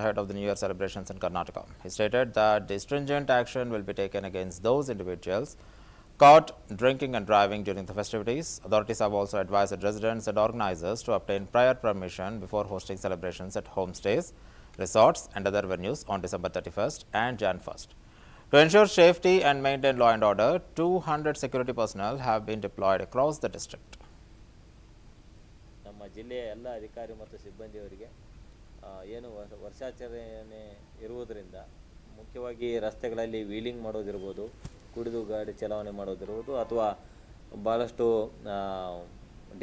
ahead of the New Year celebrations in Karnataka. He stated that the stringent action will be taken against those individuals caught drinking and driving during the festivities. Authorities have also advised residents and organizers to obtain prior permission before hosting celebrations at homestays, resorts and other venues on December 31st and Jan 1st. To ensure safety and maintain law and order, 200 security personnel have been deployed across the district. ನಮ್ಮ ಜಿಲ್ಲೆಯ ಎಲ್ಲ ಅಧಿಕಾರಿ ಮತ್ತು ಸಿಬ್ಬಂದಿಯವರಿಗೆ ಏನು ವರ್ಷಾಚರಣೆ ಇರುವುದರಿಂದ ಮುಖ್ಯವಾಗಿ ರಸ್ತೆಗಳಲ್ಲಿ ವೀಲಿಂಗ್ ಮಾಡೋದಿರಬಹುದು, ಕುಡಿದು ಗಾಡಿ ಚಲಾವಣೆ ಮಾಡೋದಿರಬಹುದು ಅಥವಾ ಬಹಳಷ್ಟು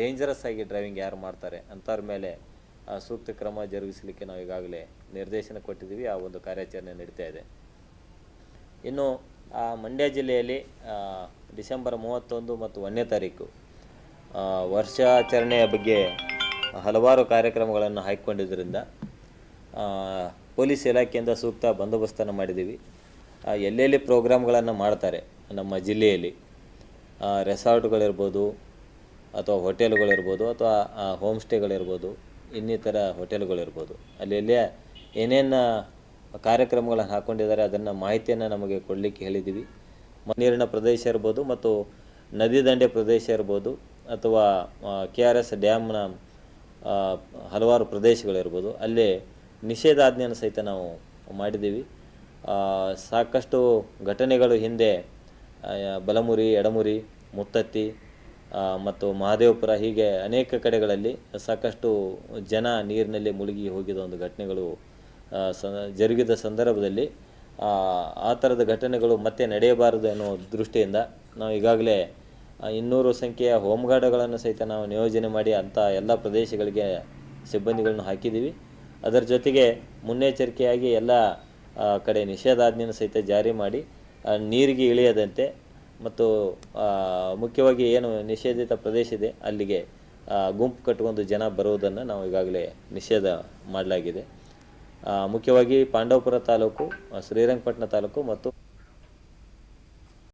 ಡೇಂಜರಸ್ ಆಗಿ ಡ್ರೈವಿಂಗ್ ಯಾರು ಮಾಡ್ತಾರೆ ಅಂಥವ್ರ ಮೇಲೆ ಸೂಕ್ತ ಕ್ರಮ ಜರುಗಿಸಲಿಕ್ಕೆ ನಾವು ಈಗಾಗಲೇ ನಿರ್ದೇಶನ ಕೊಟ್ಟಿದ್ದೀವಿ. ಆ ಒಂದು ಕಾರ್ಯಾಚರಣೆ ನಡೀತಾ ಇದೆ. ಇನ್ನು ಮಂಡ್ಯ ಜಿಲ್ಲೆಯಲ್ಲಿ ಡಿಸೆಂಬರ್ 31 ಮತ್ತು 1ನೇ ತಾರೀಕು ವರ್ಷಾಚರಣೆಯ ಬಗ್ಗೆ ಹಲವಾರು ಕಾರ್ಯಕ್ರಮಗಳನ್ನು ಹಾಕಿಕೊಂಡಿದ್ದರಿಂದ ಪೊಲೀಸ್ ಇಲಾಖೆಯಿಂದ ಸೂಕ್ತ ಬಂದೋಬಸ್ತನ್ನು ಮಾಡಿದ್ದೀವಿ. ಎಲ್ಲೆಲ್ಲಿ ಪ್ರೋಗ್ರಾಮ್ಗಳನ್ನು ಮಾಡ್ತಾರೆ ನಮ್ಮ ಜಿಲ್ಲೆಯಲ್ಲಿ, ರೆಸಾರ್ಟ್ಗಳಿರ್ಬೋದು ಅಥವಾ ಹೋಟೆಲ್ಗಳಿರ್ಬೋದು ಅಥವಾ ಹೋಮ್ ಸ್ಟೇಗಳಿರ್ಬೋದು, ಇನ್ನಿತರ ಹೋಟೆಲ್ಗಳಿರ್ಬೋದು, ಅಲ್ಲೆಲ್ಲೇ ಏನೇನು ಕಾರ್ಯಕ್ರಮಗಳನ್ನು ಹಾಕ್ಕೊಂಡಿದ್ದಾರೆ ಅದನ್ನು ಮಾಹಿತಿಯನ್ನು ನಮಗೆ ಕೊಡಲಿಕ್ಕೆ ಹೇಳಿದ್ದೀವಿ. ನೀರಿನ ಪ್ರದೇಶ ಇರ್ಬೋದು ಮತ್ತು ನದಿ ದಂಡೆ ಪ್ರದೇಶ ಇರ್ಬೋದು ಅಥವಾ KRS ಡ್ಯಾಮ್ನ ಹಲವಾರು ಪ್ರದೇಶಗಳಿರ್ಬೋದು, ಅಲ್ಲಿ ನಿಷೇಧಾಜ್ಞೆಯನ್ನು ಸಹಿತ ನಾವು ಮಾಡಿದ್ದೀವಿ. ಸಾಕಷ್ಟು ಘಟನೆಗಳು ಹಿಂದೆ ಬಲಮುರಿ, ಎಡಮುರಿ, ಮುತ್ತತ್ತಿ ಮತ್ತು ಮಹದೇವಪುರ ಹೀಗೆ ಅನೇಕ ಕಡೆಗಳಲ್ಲಿ ಸಾಕಷ್ಟು ಜನ ನೀರಿನಲ್ಲಿ ಮುಳುಗಿ ಹೋಗಿದ ಒಂದು ಘಟನೆಗಳು ಜರುಗಿದ ಸಂದರ್ಭದಲ್ಲಿ ಆ ಥರದ ಘಟನೆಗಳು ಮತ್ತೆ ನಡೆಯಬಾರದು ಅನ್ನೋ ದೃಷ್ಟಿಯಿಂದ ನಾವು ಈಗಾಗಲೇ 200 ಸಂಖ್ಯೆಯ ಹೋಮ್ ಗಾರ್ಡ್ಗಳನ್ನು ಸಹಿತ ನಾವು ನಿಯೋಜನೆ ಮಾಡಿ ಅಂಥ ಎಲ್ಲ ಪ್ರದೇಶಗಳಿಗೆ ಸಿಬ್ಬಂದಿಗಳನ್ನು ಹಾಕಿದ್ದೀವಿ. ಅದರ ಜೊತೆಗೆ ಮುನ್ನೆಚ್ಚರಿಕೆಯಾಗಿ ಎಲ್ಲ ಕಡೆ ನಿಷೇಧಾಜ್ಞೆಯನ್ನು ಸಹಿತ ಜಾರಿ ಮಾಡಿ ನೀರಿಗೆ ಇಳಿಯದಂತೆ ಮತ್ತು ಮುಖ್ಯವಾಗಿ ಏನು ನಿಷೇಧಿತ ಪ್ರದೇಶ ಇದೆ ಅಲ್ಲಿಗೆ ಗುಂಪು ಕಟ್ಟಿಕೊಂಡು ಜನ ಬರುವುದನ್ನು ನಾವು ಈಗಾಗಲೇ ನಿಷೇಧ ಮಾಡಲಾಗಿದೆ. ಮುಖ್ಯವಾಗಿ ಪಾಂಡವಪುರ ತಾಲೂಕು, ಶ್ರೀರಂಗಪಟ್ಟಣ ತಾಲೂಕು ಮತ್ತು